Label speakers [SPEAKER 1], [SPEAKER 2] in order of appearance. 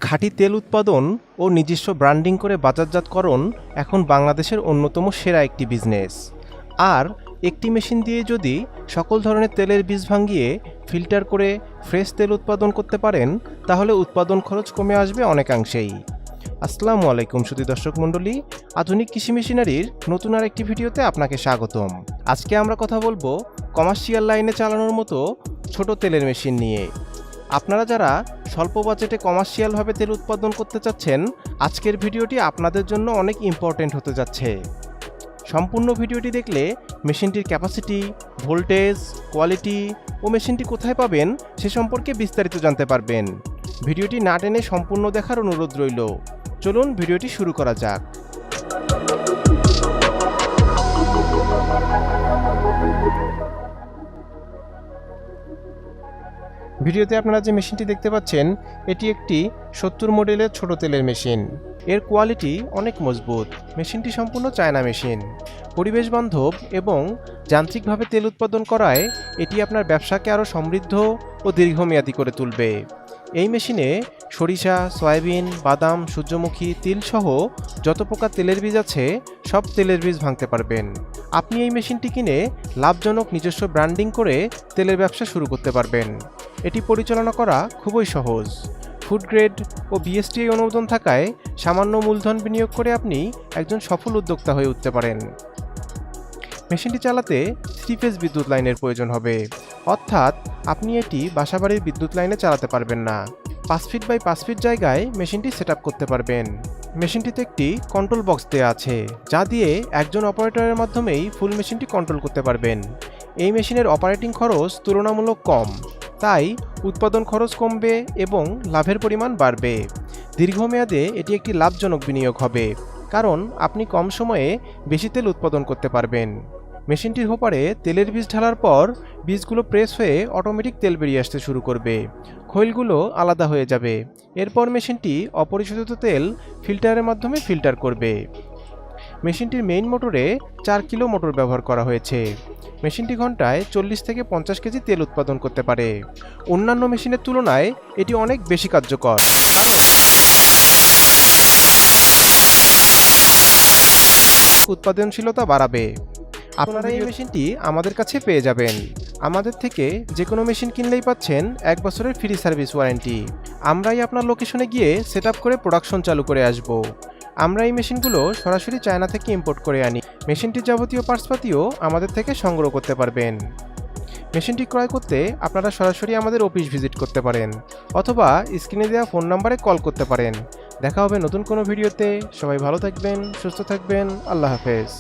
[SPEAKER 1] খাঁটি তেল উৎপাদন ও নিজস্ব ব্র্যান্ডিং করে বাজারজাতকরণ এখন বাংলাদেশের অন্যতম সেরা একটি বিজনেস। আর একটি মেশিন দিয়ে যদি সকল ধরনের তেলের বীজ ভাঙিয়ে ফিল্টার করে ফ্রেশ তেল উৎপাদন করতে পারেন, তাহলে উৎপাদন খরচ কমে আসবে অনেকাংশেই। আসসালামু আলাইকুম সুধী দর্শক মণ্ডলী, আধুনিক কৃষি মেশিনারির নতুন আর একটি ভিডিওতে আপনাকে স্বাগতম। আজকে আমরা কথা বলবো কমার্শিয়াল লাইনে চালানোর মতো ছোট তেলের মেশিন নিয়ে। আপনারা যারা স্বল্প বাজেটে কমার্শিয়ালভাবে তেল উৎপাদন করতে চাচ্ছেন, আজকের ভিডিওটি আপনাদের জন্য অনেক ইম্পর্টেন্ট হতে যাচ্ছে। সম্পূর্ণ ভিডিওটি দেখলে মেশিনটির ক্যাপাসিটি, ভোল্টেজ, কোয়ালিটি ও মেশিনটি কোথায় পাবেন সে সম্পর্কে বিস্তারিত জানতে পারবেন। ভিডিওটি না টেনে সম্পূর্ণ দেখার অনুরোধ রইল। চলুন ভিডিওটি শুরু করা যাক। ভিডিওতে আপনারা যে মেশিনটি দেখতে পাচ্ছেন, এটি একটি 70 মডেলের ছোট তেলের মেশিন। এর কোয়ালিটি অনেক মজবুত। মেশিনটি সম্পূর্ণ চায়না মেশিন। পরিবেশ বান্ধব এবং যান্ত্রিকভাবে তেল উৎপাদন করায় এটি আপনার ব্যবসাকে আরও সমৃদ্ধ ও দীর্ঘমেয়াদী করে তুলবে। এই মেশিনে সরিষা, সয়াবিন, বাদাম, সূর্যমুখী, তিল সহ যত প্রকার তেলের বীজ আছে সব তেলের বীজ ভাঙতে পারবেন। আপনি এই মেশিনটি কিনে লাভজনক নিজস্ব ব্র্যান্ডিং করে তেলের ব্যবসা শুরু করতে পারবেন। এটি পরিচালনা করা খুবই সহজ। ফুড গ্রেড ও বিএসটিআই অনুমোদন থাকায় সামান্য মূলধন বিনিয়োগ করে আপনি একজন সফল উদ্যোক্তা হয়ে উঠতে পারেন। মেশিনটি চালাতে 3 ফেজ বিদ্যুৎ লাইনের প্রয়োজন হবে, অর্থাৎ আপনি এটি বাসাবাড়ির বিদ্যুৎ লাইনে চালাতে পারবেন না। 5 ফিট বাই 5 ফিট জায়গায় মেশিনটি সেট আপ করতে পারবেন। মেশিনটিতে একটি কন্ট্রোল বক্স দেওয়া আছে, যা দিয়ে একজন অপারেটরের মাধ্যমেই ফুল মেশিনটি কন্ট্রোল করতে পারবেন। এই মেশিনের অপারেটিং খরচ তুলনামূলক কম, তাই উৎপাদন খরচ কমবে এবং লাভের পরিমাণ বাড়বে। দীর্ঘমেয়াদে এটি একটি লাভজনক বিনিয়োগ হবে, কারণ আপনি কম সময়ে বেশি তেল উৎপাদন করতে পারবেন। মেশিনটির হোপারে তেলের বীজ ঢালার পর বীজগুলো প্রেস হয়ে অটোমেটিক তেল বেরিয়ে আসতে শুরু করবে। খৈলগুলো আলাদা হয়ে যাবে। এরপর মেশিনটি অপরিশোধিত তেল ফিল্টারের মাধ্যমে ফিল্টার করবে। মেশিনটির মেইন মোটরে 4 কিলো মোটর ব্যবহার করা হয়েছে। মেশিনটি ঘন্টায় 40 থেকে 50 কেজি তেল উৎপাদন করতে পারে। অন্যান্য মেশিনের তুলনায় এটি অনেক বেশি কার্যকর, কারণ উৎপাদনশীলতা বাড়াবে। আপনারা এই মেশিনটি আমাদের কাছে পেয়ে যাবেন। আমাদের থেকে যে কোনো মেশিন কিনলেই পাচ্ছেন 1 বছরের ফ্রি সার্ভিস ওয়ারেন্টি। আমরাই আপনার লোকেশনে গিয়ে সেট আপ করে প্রোডাকশন চালু করে আসব। আমরা এই মেশিনগুলো সরাসরি চায়না থেকে ইম্পোর্ট করে আনি। মেশিনটির যাবতীয় পার্টসপাতিও আমাদের থেকে সংগ্রহ করতে পারবেন। মেশিনটি ক্রয় করতে আপনারা সরাসরি আমাদের অফিস ভিজিট করতে পারেন, অথবা স্ক্রিনে দেওয়া ফোন নাম্বারে কল করতে পারেন। দেখা হবে নতুন কোনো ভিডিওতে। সবাই ভালো থাকবেন, সুস্থ থাকবেন। আল্লাহ হাফেজ।